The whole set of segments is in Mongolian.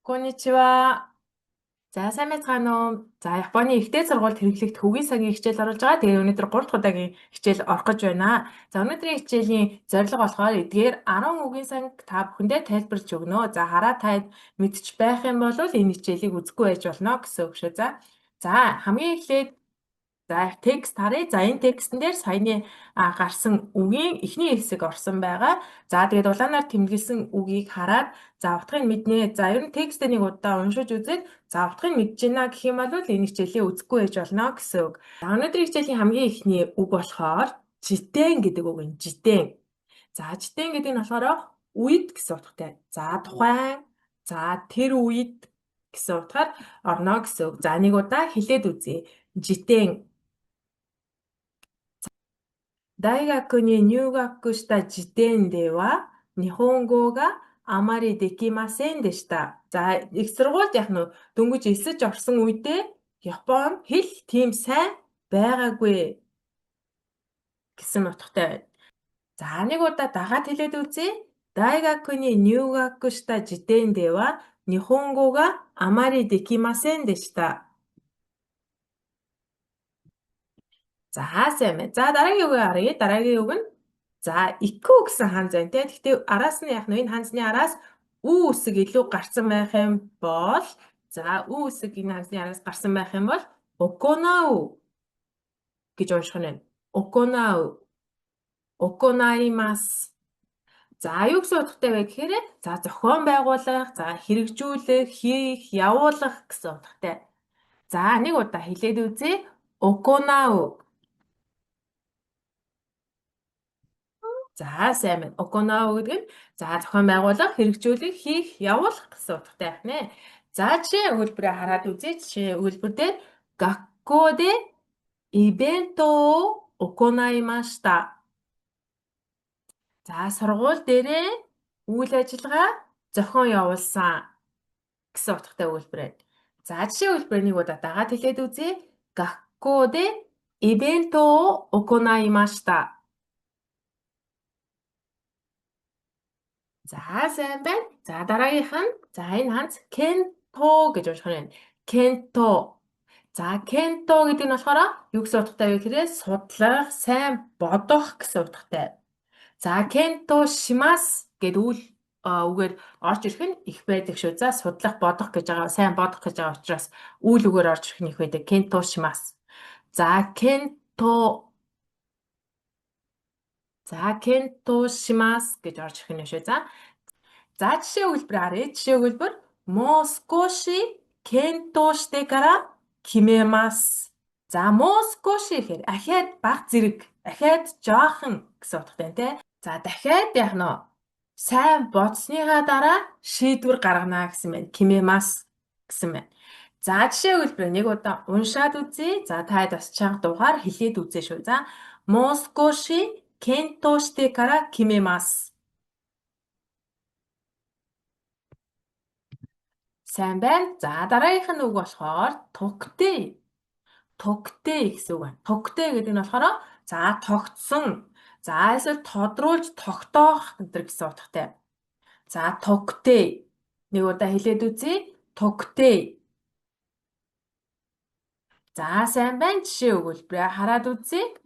Конnichiwa. За сайн байцгаана уу? За Японы ихтэй сургуульд хэрэглэх төвийн цагийн хичээл оруулж байгаа. Тэгээ өнөөдөр 3 дахь удаагийн хичээл орох гэж байна. За өнөөдрийн хичээлийн зорилго болохоор эдгээр 10 үгийн санг та бүхэндээ тайлбарлаж өгнө. За хараа таад мэдчих байх юм бол энэ хичээлийг үзэхгүй байж болно гэсэн үг шүү. За хамгийн эхлээд текст харъя. За энэ текстэн дээр саяны гарсан үгийн эхний хэсэг орсон байгаа. За тэгээд улаанаар тэмдэглэсэн үгийг хараад за утгыг мэднэ. За ер нь текстээ нэг удаа уншиж үзээд за утгыг мэдж байна гэх юм бол энэ хичээлийг үзэхгүй байж болно гэсэн үг. За өнөөдрийн хичээлийн хамгийн эхний үг болохоор житэн гэдэг үг нь житэн. За житэн гэдэг нь болохоор үед гэсэн утгатай. За тухайн, за тэр үед гэсэн утгаар орно гэсэн үг. За нэг удаа хэлээд үзье. Житэн 大学に入学した時点では日本語があまりできませんでした. За их сургуульд яг нь дөнгөж эсэж орсон үедээ Япон хэл тийм сайн байгаагүй гэсэн утгатай байна. За нэг удаа дагаад хэлээд үзье. 大学に入学した時点では日本語があまりできませんでした. За сайн байна. За дараагийн үг харъя. Дараагийн үг нь за ику гэсэн ханз байна те. Гэхдээ араас нь яг нь энэ ханзны араас ү үсэг илүү гарсан байх юм бол за ү үсэг энэ ханзны араас гарсан байх юм бол оконау гэж унших нь байна. Оконау. Оконаимас. За юу гэсэн утгатай вэ гэхээр за зохион байгуулах, за хэрэгжүүлэх, хийх, явуулах гэсэн утгатай. За нэг удаа хэлээд үзье. Оконау. За сайн байна. Оконау гэдэг нь за зохион байгуулах, хэрэгжүүлэх, хийх, явуулах гэсэн утгатай байх нэ. За жишээ өгүүлбэрээ хараад үзье. Жишээ өгүүлбэр дээр гаккоо де ивенто о оконаимашта. За сургууль дээрээ үйл ажиллагаа зохион явуулсан гэсэн утгатай өгүүлбэр байна. За жишээ өгүүлбэрийг нэг удаа дагаад хэлээд үзье. Гаккоо де ивенто о оконаимашта. За сайн байна. За дараагийнх нь за энэ ханц кенто гэж унших нь. Кенто. За кенто гэдэг нь болохоор юу гэсэн утгатай вэ гэхээр судлах, сайн бодох гэсэн утгатай. За кенто шимас гэдэг үгээр орж ирэх нь их байдаг шүү. За судлах, бодох гэж байгаа, сайн бодох гэж байгаа учраас үйл үгээр орж ирэх нь их байдаг. Кенто шимас. За кенто. За кенто шимас гэж орж ирэх нь шүү. За жишээ өгүүлбэр харъя. Жишээ өгүүлбэр мо скоши кенто шите кара кимемас. За мо скоши гэхээр ахаад баг зэрэг, ахаад жоохон гэсэн утгатай тийм. За дахиад яах нь сайн бодсныхаа дараа шийдвэр гаргана гэсэн байна. Кимемас гэсэн байна. За жишээ өгүүлбэр нэг удаа уншаад үзье. За таад бас чанга дуугаар хэлээд үзье шүү. За мо скоши кенто шите кара кимемас. Сайн байна. За дараагийнх нь үг болохоор тогтээ. Тогтээ гэсэн үг байна. Тогтээ гэдэг нь болохоор за тогтсон. За эсвэл тодруулж тогтоох гэсэн утгатай. За тогтээ. Нэг удаа хэлээд үзье. Тогтээ. За сайн байна. Жишээ өгүүлбэрээ хараад үзье.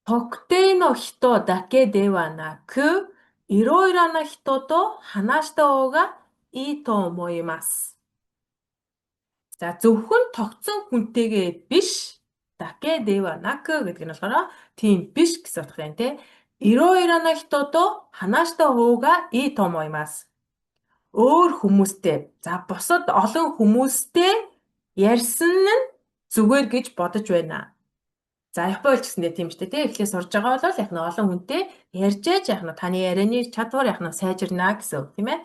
Тогтээ но хито даке дева наку ироиро на хито то ханашита хоо га ii to omoimasu. За зөвхөн тогтсон хүнтэйгээ биш даке дева наку гэдэг нь болохоор тийм биш гэсэн утгатай байна те. Ироиро на хито то ханашита хоо га ii to omoimasu. Өөр хүмүүстэй за бусад олон хүмүүстэй ярьсан нь зүгээр гэж бодож байна. За Японд ч гэсэндээ тийм шүү дээ. Эхлээ сурж байгаа бол яг нь олон хүнтэй ярьж яж яг нь таны ярианы чадвар яг нь сайжирна гэсэн үг тийм ээ.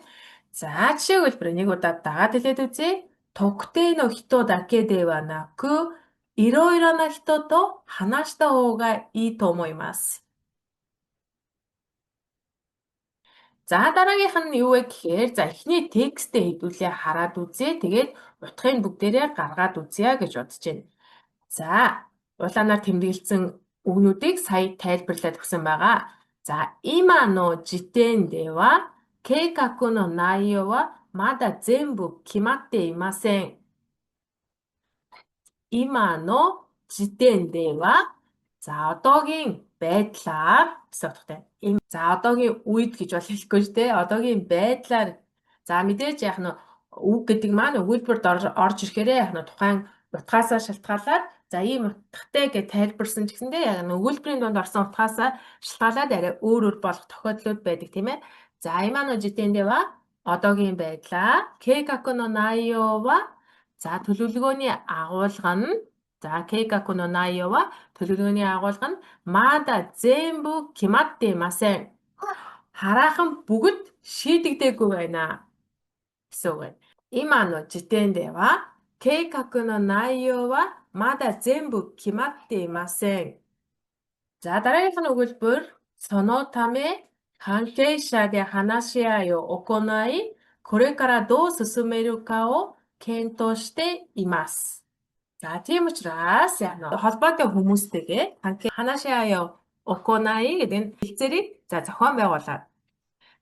За жишээ өгүүлбэр нэг удаа дагаад хэлээд үзье. Тогтээ но хито даке дева наку ироиро на хито то ханашита хоо га ii to omoimasu. За дараагийнх нь юу вэ гэхээр за эхний текстээ хэдүүлээ хараад үзье. Тэгээд утгыг бүгдээрээ гаргаад үзье гэж бодож байна. За улаанаар тэмдэглэсэн үгнүүдийг сая тайлбарлаад өгсөн байгаа. За има но житэн де ва кейгаку но найё ва まだ全部決まっていません。今の時点ではза одоогийн байдлаар гэсэн утгатай. За одоогийн үед гэж бол хэлэхгүй шүү дээ. Одоогийн байдлаар за мэдээж яг нь үг гэдэг маань өгүүлбэрт орж ирэхээр яг нь тухайн утгаасаа шалтгаалаад за ийм утгатай гэж тайлбарсан ч гэсэндээ яг нь өгүүлбэрийн дунд орсон утгаасаа шалтгаалаад арай өөр болох тохиолдлууд байдаг тийм ээ. За имано житэндээ ва одоогийн байдлаа кейгаку но найё ва за төлөвлөгөөний агуулга нь за кейгаку но найё ва төлөвлөгөөний агуулга нь мада зенбу киматте масен. Хараахан бүгд шийдэгдээгүй байна гэсэн үг байна. Имано житэндээ ва кейгаку но найё ва мада зенбу киматте масен. За дараагийнх нь өгүүлбэр соно таме канкеishaで話し合いを行い、これからどう進めるかを検討しています. За тийм учраас холбоотой хүмүүстэйгээ ханашиаяо оконай гэдэг нь хэлцээрийг зохион байгуулаад.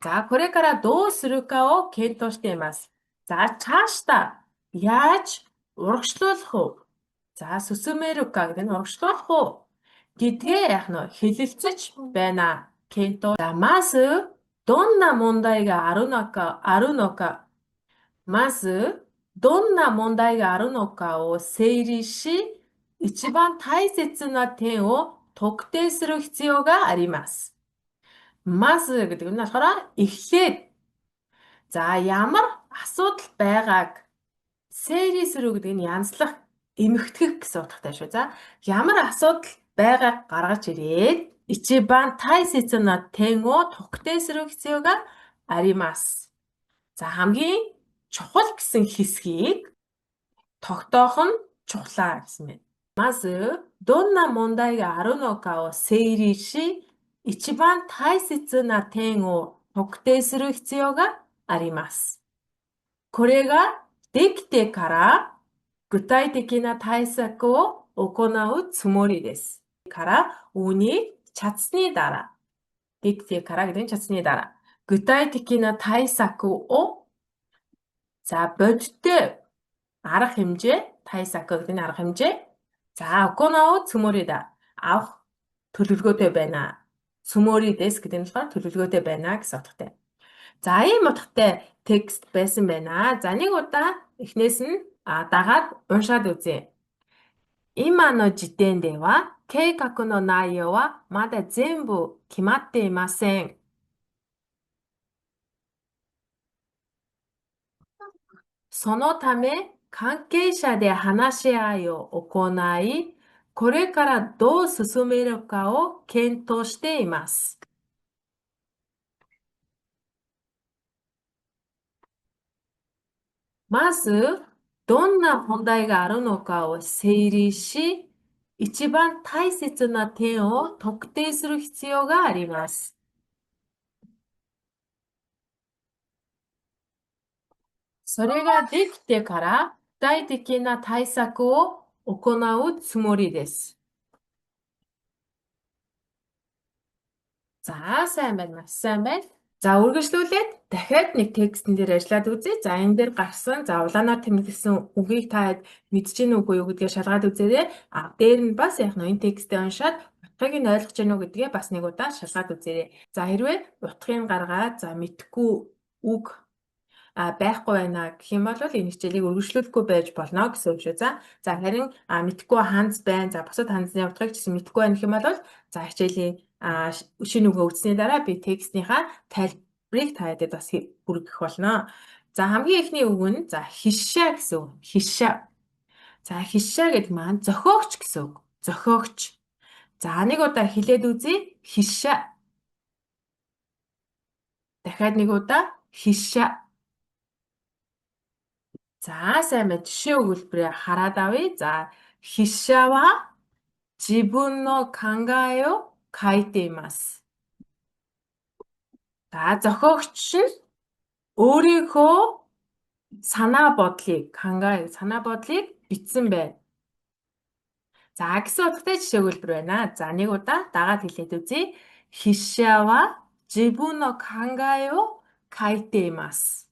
За коrekara дуу сүрүка о кенто шите имас. За цаашдаа яаж урагшлуулах вэ? За сүсүмэрука гэдэг нь урагшлуулах уу гэдгээ яг нь хэлэлцэж байна. Кенто. За мазу донна мондaiがあるのか まずどんな問題があるのかを整理し、一番大切な点を特定する必要があります.まずгэдэг нь болохоор эхлээд за ямар асуудал байгааг 세리스루 гэдэг нь янзлах, эмхтгэх гэсэн утгатай шүү. За ямар асуудал байгааг гаргаж ирээд一番大切な点を特定する必要があります. За хамгийн чухал гэсэн хэсгийг тогтоох нь чухлаа гэсэн байна. まずどんな問題があるのかを整理し、一番大切な点を特定する必要があります。これができてから具体的な対策を行うつもりです.からүүнийг чадсны дарааできてからгэдэг нь чадсны дараа具体的な対策をза бодиттой арга хэмжээ тайсаку гэдэг нь арга хэмжээ за оконао цүморида авах төлөвлөгөөтэй байна. Цүморидэс гэдэг нь болохоор төлөвлөгөөтэй байна гэсэн утгатай. За ийм утгатай текст байсан байна. За нэг удаа эхнээс нь дагаад уншаад үзье. 今の時点では計画の内容はまだ全部決まっていません. そのため関係者で話し合いを行い、これからどう進めるかを検討しています. まずどんな問題があるのかを整理し、一番大切な点を特定する必要があります. それができてから具体的な対策を行うつもりです. За сайн байна. Сайн байна. За үргэлжлүүлээд дахиад нэг текстэн дээр ажиллаад үзье. За энэ дээр гарсан за улаанаар тэмдэглэсэн үгийг та мэдчихэв үгүй юу гэдгээ шалгаад үзээрэй. Дээр нь бас яг энэ текстээ уншаад утгыг нь ойлгож гэнэ үү гэдгээ бас нэг удаа шалгаад үзээрэй. За хэрвээ утгыг гаргаад за мэдхгүй үг байхгүй байна гэх юм бол энэ хичээлийг үргэлжлүүлэхгүй байж болно гэсэн үг шүү. За харин мэдхгүй ханз байна. За бусад ханзны утгыг ч гэсэн мэдхгүй байна гэх юм бол за хичээлийн шинэ үгээ өгсөний дараа би текстнийхаа тайлбарыг та яадаг бас бүргэх болно. За хамгийн эхний үг нь за хишша гэсэн үг. Хишша. За хишша гэдэг маань зохиогч гэсэн үг. Зохиогч. За нэг удаа хэлээд үзье. Хишша. Дахиад нэг удаа хишша. За сайн байна. Жишээ өгүүлбэрээ хараад авъя. За хишша ва жибун но кангаэ о каите имас. За зохиогч нь өөрийнхөө санаа бодлыг бичсэн байна. За гэсэн утгатай жишээ өгүүлбэр байна. За нэг удаа дагаад хэлээд үзье. Хишша ва жибун но кангаэ о каите имас. 。 За нэг удаа хэлээд үзье. Хишша ва жибун но кангаэ о каите имас. За нэг удаа хэлээд үзье. Хишша ва жибун но кангаэ о каите имас. За гэсэн утгатай жишээ өгүүлбэр байна. За нэг удаа дагаад хэлээд үзье. Хишша ва жибун но кангаэ о каите имас.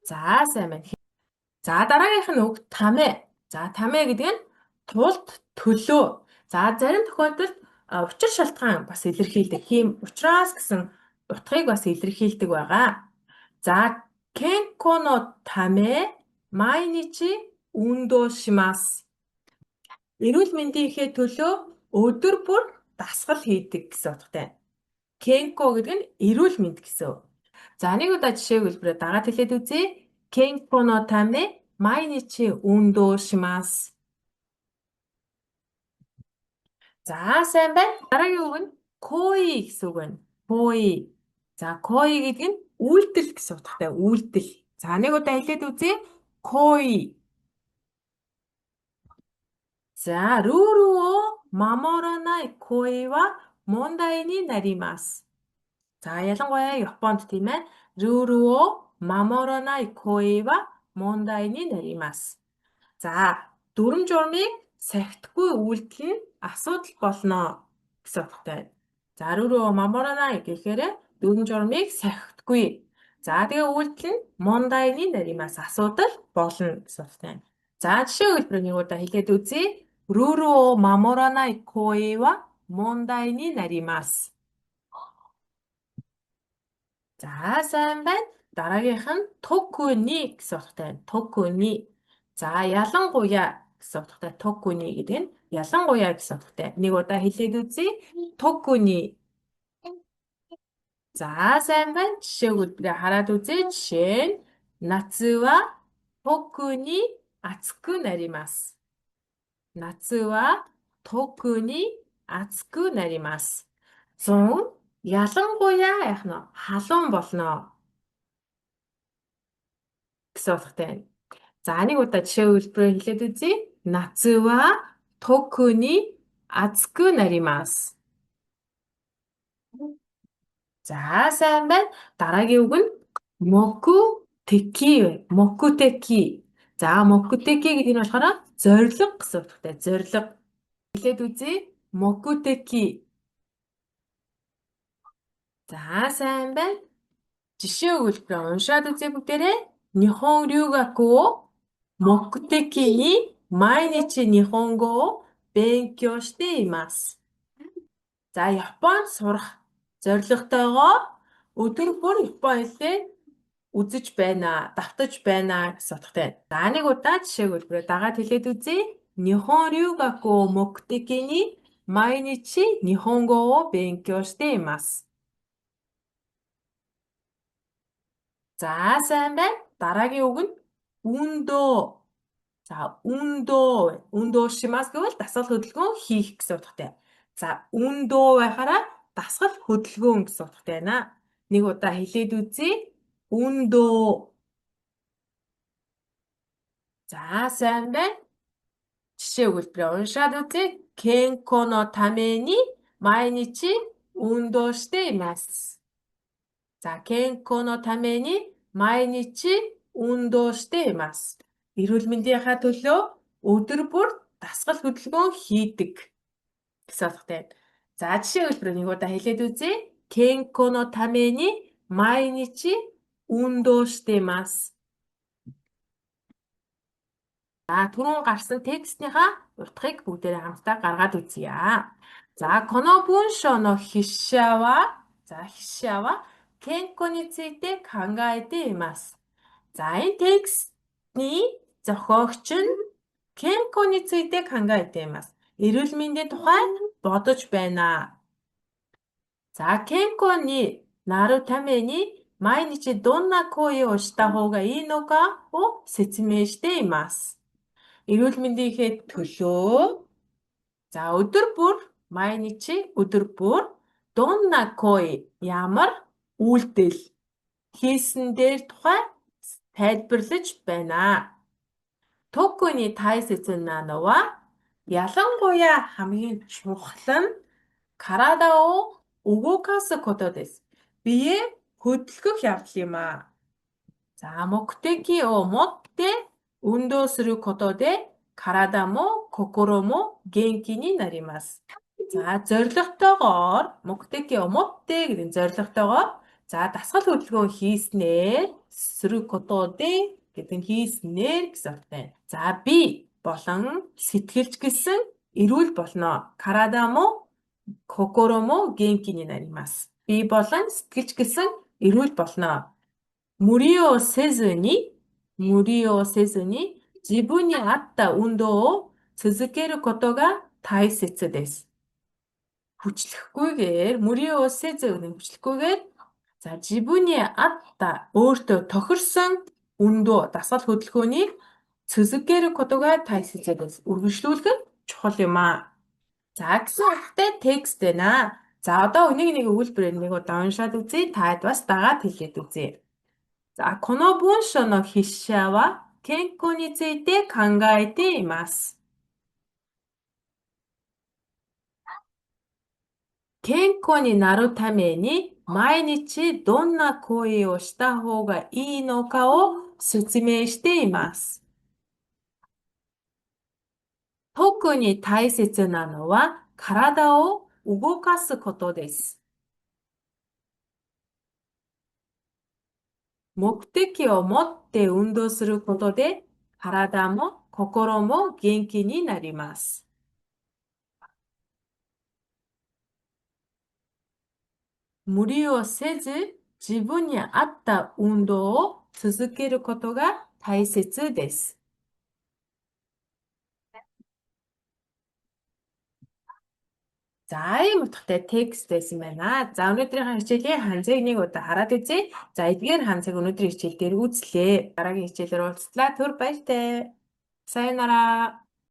За сайн байна. За дараагийнх нь үг тамэ. За тамэ гэдэг нь тулд төлөө. За зарим тохиолдолд учир шалтгаан бас илэрхийлдэг. Тийм учраас гэсэн утгыг бас илэрхийлдэг байгаа. За кенко но таме майничи ундо шимасу. Эрүүл мэндийнхээ төлөө өдөр бүр дасгал хийдэг гэсэн утгатай. Кенко гэдэг нь эрүүл мэнд гэсэн. За нэг удаа жишээг хэлбэрээр дагаад хэлээд үзье. Кенко но таме майничи ундо шимасу. За сайн байна. Дараагийн үг нь кои гэсэн үг байна. Кои. За кои гэдэг нь үйлдэл гэсэн утгатай. Үйлдэл. За нэг удаа хэлээд үзье. Кои. За рүрү о маморанай кои ва мондай ни наримасу. За ялангуяа Японд тийм ээ. Рүрү о маморанай кои ва мондай ни наримасу. За дүрм журмыг сахихгүй үйлдэл нь асуудал болно гэсэн утгатай байна. За рүрү о маморанай гэхээр дүрм журмыг сахихгүй. За тэгээ үйлдэл нь мондай ни наримасу асуудал болно гэсэн утгатай байна. За жишээ хэлбэрийг нэг удаа хэлээд үзье. Рүрү о маморанай кои ва мондай ни наримасу. За сайн байна. Дараагийнх нь токүни гэсэн утгатай байна. Токүни. За ялангуяа гэсэн утгатай токүни гэдэг нь ялангуяа гэсэн утгатай. Нэг удаа хэлээд үзье. Токүни. За сайн байна. Жишээг хэлбэрээ хараад үзье. Жишээ нь натсу ва токүни ацку наримасу. Натсу ва токүни ацку наримасу. Зун ялангуяа яах нь халуун болно гэсэн утгатай байна. За нэг удаа жишээ хэлбэрээр хэлээд үзье. Натсу ва токүни ацку наримасу. За сайн байна. Дараагийн үг нь мокутеки. Мокутеки. За мокутеки гэдэг нь болохоор зориг гэсэн утгатай. Зориг. Хэлээд үзье. Мокутеки. За сайн байна. Жишээ өгүүлбэрээ уншаад үзье бүгдээрээ. Нихон рюгаку о мокутеки ни майничи нихонго о бэнкё шите имасу. За Японд сурах зорилготойгоо өдөр бүр Японы хэлээ үзэж байна, давтаж байна гэсэн утгатай. За нэг удаа жишээг хэлбэрээ дагаад хэлээд үзье. Нихон рюгаку о мокутеки ни майничи нихонго о бэнкё шите имасу. За сайн байна. Дараагийн үг нь үндөө. За үндөө. Үндөө шимас гэвэл дасгал хөдөлгөөн хийх гэсэн утгатай. За үндөө байхаараа дасгал хөдөлгөөн гэсэн утгатай байна. Нэг удаа хэлээд үзье. Үндөө. За сайн байна. Жишээ өгүүлбэрээ уншаад үзье. Кенко но таме ни майничи үндөө шите имасу. За кенко но таме ни майничи үндөө шите имасу. Эрүүл мэндийнхаа төлөө өдөр бүр дасгал хөдөлгөөн хийдэг гэсэн утгатай байна. За жишээ хэлбэрээ нэг удаа хэлээд үзье. Кенко но таме ни майничи үндөө шите имасу. За түрүүн гарсан текстийнхаа утгыг бүгдээрээ хамтдаа гаргаад үзье. За коно буншо но хишшя wa кенко ни цуйте кангаете имасу. За энэ текстний зохиогч нь кенконы цуйте кангаете имасу. Эрүүл мэндийн тухай бодож байна. За кенконы нару таме ни майничи донна кои о шита хога ii no ka o сетсумэй шите имасу. Эрүүл мэндийнхээ төлөө за өдөр бүр майничи өдөр бүр донна кои ямар үйлдэл хийсэн дээр тухай тайлбарлаж байна. Токүни тайсетсу на но wa ялангуяа хамгийн чухал нь карада о угокасу кото desu. Биеэ хөдөлгөх явдал юм аа. За мокутеки о мотте ундō сuru koto de karada mo kokoro mo genki ni narimasu. За зорилготойгоор мокутеки о мотте гэдэг зорилготойгоор За дасгал хөдөлгөөн хийснээр сөрөг гэдэг нь хийснээр гэсэн утгатай. За би болон сэтгэлж гэсэн эрүүл болно. Карадамо kokoro mo genki ni narimasu. Би болон сэтгэлж гэсэн эрүүл болно. 무리をせずに自分に合った運動を続けることが大切です. хүчлэхгүйгээр за 지분이 았다 өөртөө тохирсон үндөө дасгал хөдөлгөөнийг цэзэггэр котога тайсэлзэдэс үргэлжлүүлэх нь чухал юм аа. За гэсэн утгатай текст байна. За одоо нэг өгүүлбэрээр нэг удаа уншаад үзье. Таад бас дагаад хэлээд үзье. За この文章の筆者は健康について考えています。健康になるために毎日どんな行為をした方がいいのかを説明しています。特に大切なのは体を動かすことです。目的を持って運動することで体も心も元気になります。無理をせず自分に合った運動を続けることが大切です。За ийм утгатай текст байсан байна. За өнөөдрийн хичээлийн ханзыг нэг удаа хараад үзье. За эдгээр ханзыг өнөөдрийн хичээл дээр үзлээ. Дараагийн хичээлээр уулзлаа. Түр баяртай. Сайонара.